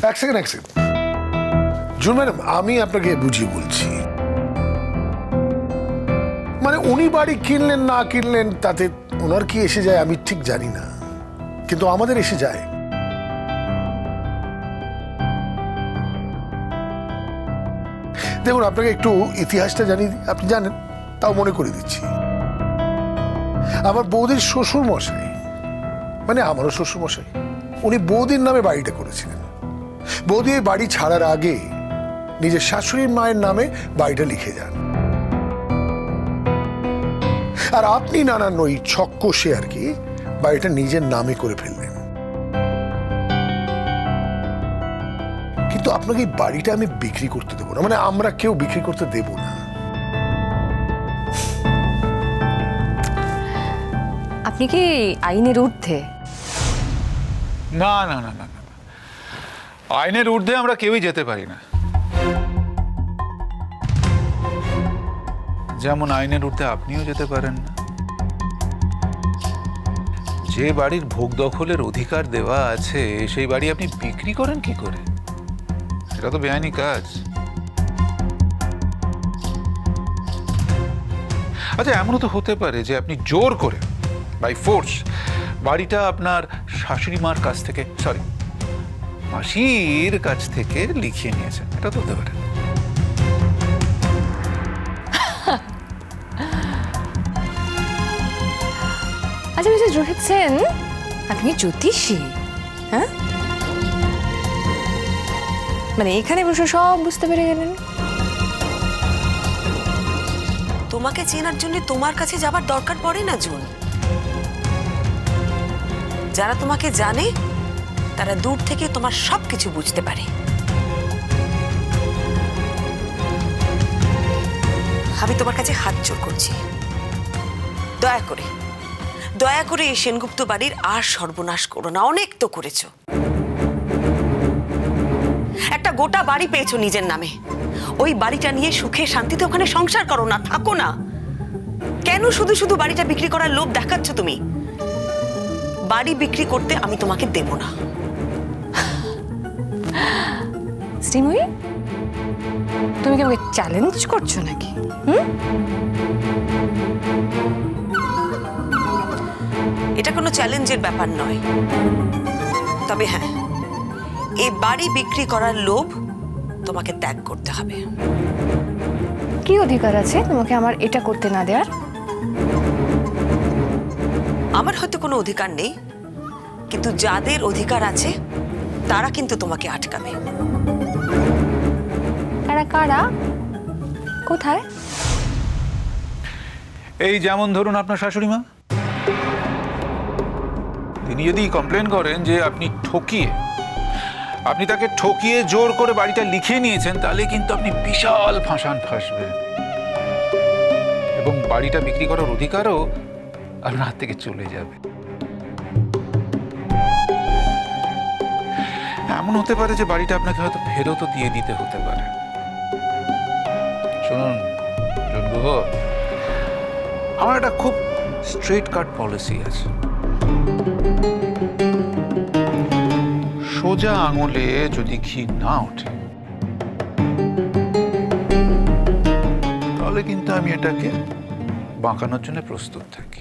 এক second June madam, আমি আপনাকে বুঝিয়ে বলছি। মানে উনি বাড়ি কিনলেন না কিনলেন তাতে ওনার কি এসে যায় আমি ঠিক জানি না, কিন্তু আমাদের এসে যায়। দেখুন, আপনাকে একটু ইতিহাসটা জানিয়ে দিই, আপনি জানেন তাও মনে করে দিচ্ছি। আমার বৌদির শ্বশুর মশাই, মানে আমারও শ্বশুর মশাই, উনি বৌদির নামে বাড়িটা করেছিলেন। বৌদি এই বাড়ি ছাড়ার আগে নিজের শাশুড়ির মায়ের নামে বাড়িটা লিখে যান। আর আপনি নানান ওই ছক্কসে আর কি বাড়িটা নিজের নামে করে ফেললেন। কিন্তু আপনাকে এই বাড়িটা আমি বিক্রি করতে দেবো না, মানে আমরা কেউ বিক্রি করতে দেব না। আপনি কি আইনের ঊর্ধ্বে? না না না না না, আইনের ঊর্ধ্বে আমরা কেউই যেতে পারি না। যেমন আইনের ঊর্ধ্বে আপনিও যেতে পারেন না। যে বাড়ির ভোগ দখলের অধিকার দেওয়া আছে সেই বাড়ি আপনি বিক্রি করেন কি করে? এটা তো বেআইনি কাজ। আচ্ছা, এমনও তো হতে পারে যে আপনি জোর করে বাই ফোর্স বাড়িটা আপনার শাশুড়ি মার কাছ থেকে, সরি মাসির কাছ থেকে লিখিয়ে নিয়েছেন, এটা তো হতে পারে। আচ্ছা মিস্টার রোহিত সেন, আপনি জ্যোতিষী? হ্যাঁ, মানে এখানে বসে সব বুঝতে পেরে গেলেন? তোমাকে চেনার জন্য তোমার কাছে যাবার দরকার পড়ে না জুন। যারা তোমাকে জানে তারা দূর থেকে তোমার সবকিছু বুঝতে পারে। আমি তোমার কাছে হাত জোড় করছি, দয়া করে এই সেনগুপ্ত বাড়ির আর সর্বনাশ করো না। অনেক তো করেছো, একটা গোটা বাড়ি পেয়েছো নিজের নামে। ওই বাড়িটা নিয়ে সুখে শান্তিতে ওখানে সংসার করো না, থাকো না। কেন শুধু শুধু বাড়িটা বিক্রি করার লোভ দেখাচ্ছ তুমি? বাড়ি বিক্রি করতে আমি তোমাকে দেব না। শ্রীময়ী, তুমি কি আমাকে চ্যালেঞ্জ করছো নাকি? এটা কোনো চ্যালেঞ্জের ব্যাপার নয়, তবে হ্যাঁ, এই বাড়ি বিক্রি করার লোভ তোমাকে ত্যাগ করতে হবে। কি অধিকার আছে তোমাকে আমার এটা করতে না দেওয়ার? আমার হয়তো কোনো অধিকার নেই, কিন্তু যাদের অধিকার আছে তারা কিন্তু তোমাকে আটকাবে। কারা কারা? কোথায়? এই যেমন ধরুন আপনার শাশুড়ি মা, তিনি যদি কমপ্লেন করেন যে আপনি তাকে ঠকিয়ে জোর করে বাড়িটা লিখিয়ে নিয়েছেন, তাহলে কিন্তু আপনি বিশাল ফাঁসান ফাঁসবেন এবং বাড়িটা বিক্রি করার অধিকারও আপনার হাত থেকে চলে যাবে। এমন হতে পারে যে বাড়িটা আপনাকে হয়তো ফেরতও দিয়ে দিতে হতে পারে। শুনুন জনগুহ, আমার একটা খুব স্ট্রেট কাট পলিসি আছে। সোজা আঙুলে যদি ঘি না ওঠে তাহলে কিন্তু আমি এটাকে বাঁকানোর জন্য প্রস্তুত থাকি।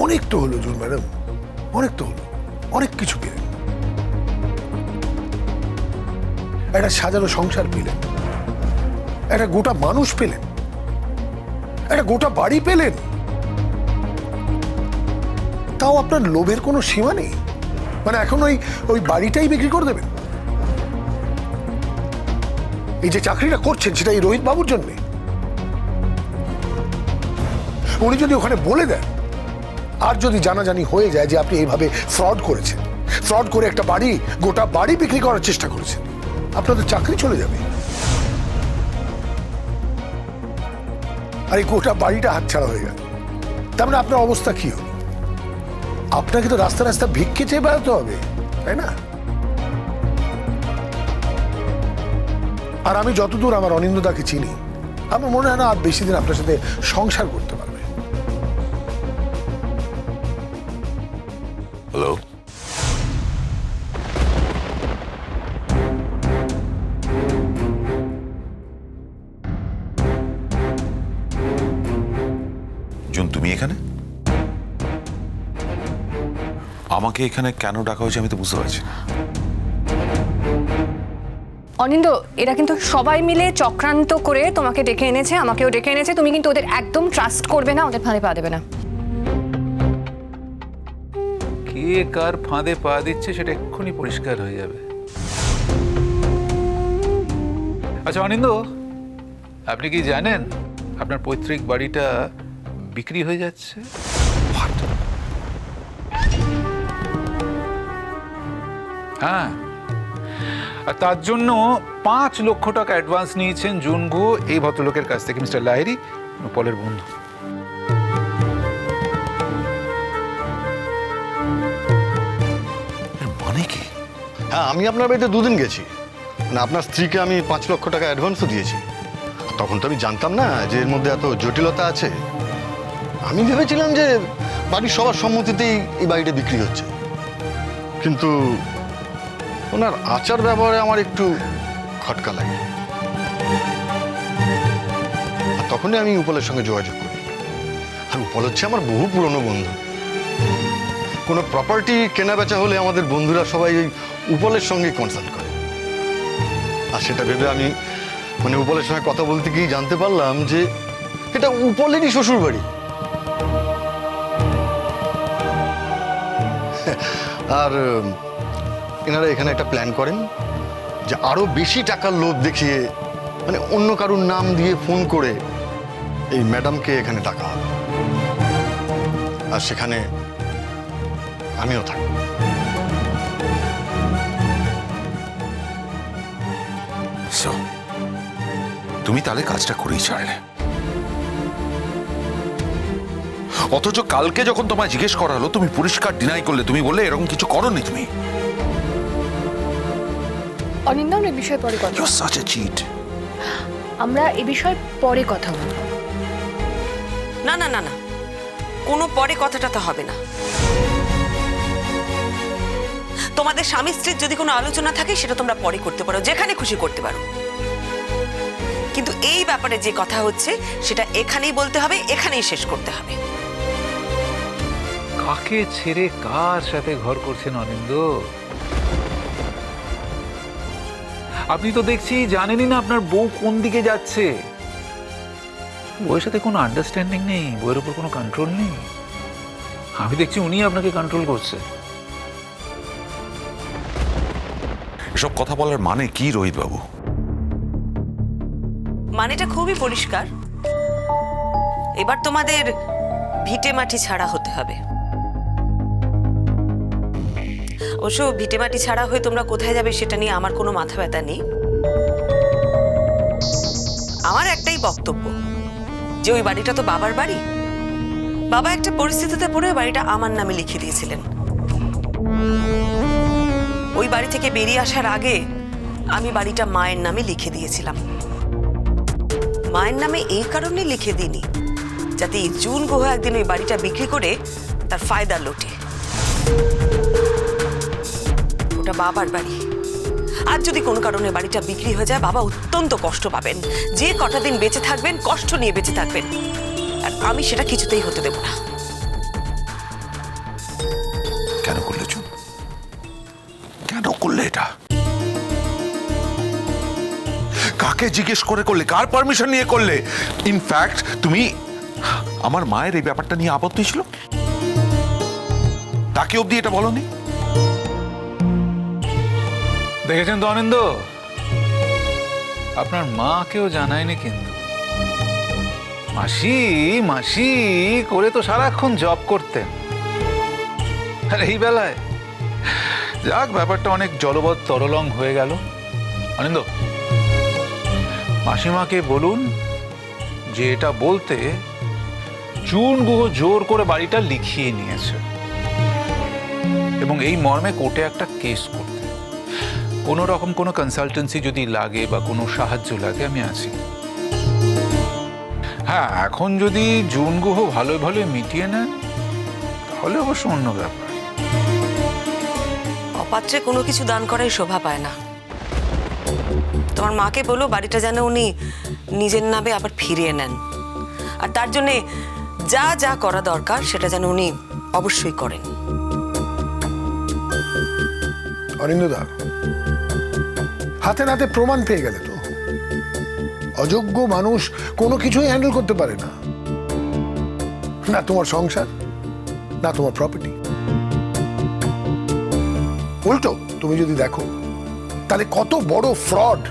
অনেক তো হলো জুন ম্যাডাম, অনেক তো হলো, অনেক কিছু পেলেন। একটা সাজানো সংসার পেলেন, একটা গোটা মানুষ পেলেন, একটা গোটা বাড়ি পেলেন। তাও আপনার লোভের কোনো সীমা নেই? মানে এখন ওই বাড়িটাই বিক্রি করে দেবেন? এই যে চাকরিটা করছেন সেটা এই রোহিত বাবুর জন্যে? উনি যদি ওখানে বলে দেন, আর যদি জানাজানি হয়ে যায় যে আপনি এইভাবে ফ্রড করেছেন, ফ্রড করে একটা বাড়ি, গোটা বাড়ি বিক্রি করার চেষ্টা করেছেন, আপনাদের চাকরি চলে যাবে। আর এই গোটা বাড়িটা হাতছাড়া হয়ে গেল, তার মানে আপনার অবস্থা কি হলো? আপনাকে তো রাস্তা রাস্তা ভিক্ষে চেয়ে বেড়াতে হবে, তাই না? আর আমি যতদূর আমার অনিন্দদাকে চিনি, আমার মনে হয় না আর বেশি দিন আপনার সাথে সংসার করতে পারবে। হ্যালো, এখানে? আমাকে এখানে কেন ডাকা হয়েছে আমি তো বুঝতে পারছি না। অনিন্দ, এরা কিন্তু সবাই মিলে চক্রান্ত করে তোমাকে ডেকে এনেছে, আমাকেও ডেকে এনেছে। তুমি কিন্তু ওদের একদম ট্রাস্ট করবে না, ওদের ফাঁদে পা দেবে না। কে কার ফাঁদে পা দিচ্ছে সেটা এক্ষুনি পরিষ্কার হয়ে যাবে। আচ্ছা অনিন্দ, আপনি কি জানেন আপনার পৈতৃক বাড়িটা বিক্রি হয়ে যাচ্ছে? হ্যাঁ, আর তার জন্য 5 লক্ষ টাকা অ্যাডভান্স নিয়েছেন জুন গুহ এই ভদ্রলোকের কাছ থেকে, মিস্টার লাহিড়ী, পলের বন্ধু। মানে কি? হ্যাঁ, আমি আপনার বাড়িতে 2 দিন গেছি। মানে আপনার স্ত্রীকে আমি 5 লক্ষ টাকা অ্যাডভান্সও দিয়েছি। তখন তো আমি জানতাম না যে এর মধ্যে এত জটিলতা আছে। আমি ভেবেছিলাম যে বাড়ির সবার সম্মতিতেই এই বাড়িটা বিক্রি হচ্ছে, কিন্তু ওনার আচার ব্যবহারে আমার একটু খটকা লাগে। আর তখনই আমি উপলের সঙ্গে যোগাযোগ করি। আর উপল হচ্ছে আমার বহু পুরনো বন্ধু। কোনো প্রপার্টি কেনা বেচা হলে আমাদের বন্ধুরা সবাই ওই উপলের সঙ্গে কনসাল্ট করে। আর সেটা ভেবে আমি মানে উপলের সঙ্গে কথা বলতে গিয়ে জানতে পারলাম যে এটা উপলেরই শ্বশুর বাড়ি। আর এনারা এখানে একটা প্ল্যান করেন যে আরো বেশি টাকার লোভ দেখিয়ে মানে অন্য কারুর নাম দিয়ে ফোন করে এই ম্যাডামকে এখানে টাকা হবে, আর সেখানে আমিও থাকি। So, তুমি তাহলে কাজটা করেই ছাড়লে, অথচ কালকে যখন তোমায় জিজ্ঞেস করা হলো তুমি পরিষ্কার ডিনাই করলে। তুমি বললে এরকম কিছু করোনি তুমি। অনিন্দ, আমরা এই বিষয়ে পরে কথা You're such a cheat. আমরা এই বিষয়ে পরে কথা বলবো। না না না না, কোনো পরে কথাটা তো হবে না। তোমাদের স্বামী স্ত্রীর যদি কোনো আলোচনা থাকে সেটা তোমরা পরে করতে পারো, যেখানে খুশি করতে পারো, কিন্তু এই ব্যাপারে যে কথা হচ্ছে সেটা এখানেই বলতে হবে, এখানেই শেষ করতে হবে। কাকে ছেড়ে কার সাথে ঘর করছেন অনিন্দ? আপনি তো দেখছি জানেনই না আপনার বউ কোন দিকে যাচ্ছে। বউয়ের সাথে কোনো আন্ডারস্ট্যান্ডিং নেই, বউয়ের উপর কোনো কন্ট্রোল নেই। আমি দেখছি উনি আপনাকে কন্ট্রোল করছে। এসব কথা বলার মানে কি রোহিত বাবু? মানেটা খুবই পরিষ্কার। এবার তোমাদের ভিটে মাটি ছাড়া হতে হবে। অবশ্য ভিটে মাটি ছাড়া হয়ে তোমরা কোথায় যাবে সেটা নিয়ে আমার কোনো মাথা ব্যথা নেই। আমার একটাই বক্তব্য যে ওই বাড়িটা তো বাবার বাড়ি। বাবা একটা পরিস্থিতিতে পড়ে বাড়িটা আমার নামে লিখে দিয়েছিলেন। ওই বাড়ি থেকে বেরিয়ে আসার আগে আমি বাড়িটা মায়ের নামে লিখে দিয়েছিলাম। মায়ের নামে এই কারণে লিখে দিইনি যাতে এই জুন গুহ একদিন ওই বাড়িটা বিক্রি করে তার ফায়দা লোটে। ওটা বাবার বাড়ি, আর যদি কোনো কারণে বাড়িটা বিক্রি হয়ে যায় বাবা অত্যন্ত কষ্ট পাবেন। যে কটা দিন বেঁচে থাকবেন কষ্ট নিয়ে বেঁচে থাকবেন, আর আমি সেটা কিছুতেই হতে দেব না। কেন করলে চুপ? কেন করলে এটা? কাকে জিজ্ঞেস করে করলে? কার পারমিশন নিয়ে করলে? ইনফ্যাক্ট তুমি আমার মায়ের এই ব্যাপারটা নিয়ে আপত্তি ছিল, তাকে অবধি এটা বলনি। দেখেছেন তো অনিন্দ, আপনার মাকেও জানায়নি কিন্তু। মাসি মাসি করে তো সারাক্ষণ জব করতেন, আর এই বেলায় যাক ব্যাপারটা অনেক জলবৎ তরলং হয়ে গেল। অনিন্দ, মাসিমাকে বলুন যে এটা বলতে জুন গুহ জোর করে বাড়িটা লিখিয়ে নিয়েছে এবং এই মর্মে কোর্টে একটা কেস করতে। কোনো রকম কোনো কনসালটেন্সি যদি লাগে বা কোনো সাহায্য লাগে আমি আছি। হ্যাঁ, এখন যদি জুন গুহ ভালো ভালো মিটিয়ে নেন তাহলে অবশ্য অন্য ব্যাপার। অপাত্রে কোনো কিছু দান করাই শোভা পায় না। তোমার মাকে বলো বাড়িটা যেন উনি নিজের নামে আবার ফিরিয়ে নেন, আর তার জন্যে যা যা করা দরকার সেটা যেন উনি অবশ্যই করেন। অরিন্দদা, হাতে নাতে প্রমাণ পেয়ে গেলে তো অযোগ্য মানুষ কোনো কিছুই হ্যান্ডেল করতে পারে না, না তোমার সংসার না তোমার প্রপার্টি। উল্টো তুমি যদি দেখো তাহলে কত বড় ফ্রড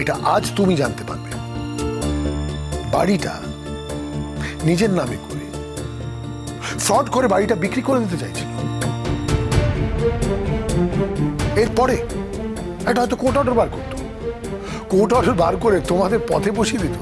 এটা আজ তুমি জানতে পারবে। বাড়িটা নিজের নামে করে ফ্রড করে বাড়িটা বিক্রি করে দিতে চাইছিল। এরপরে একটা হয়তো কোর্ট অর্ডার বার করতো, কোর্ট অর্ডার বার করে তোমাদের পথে বসিয়ে দিত।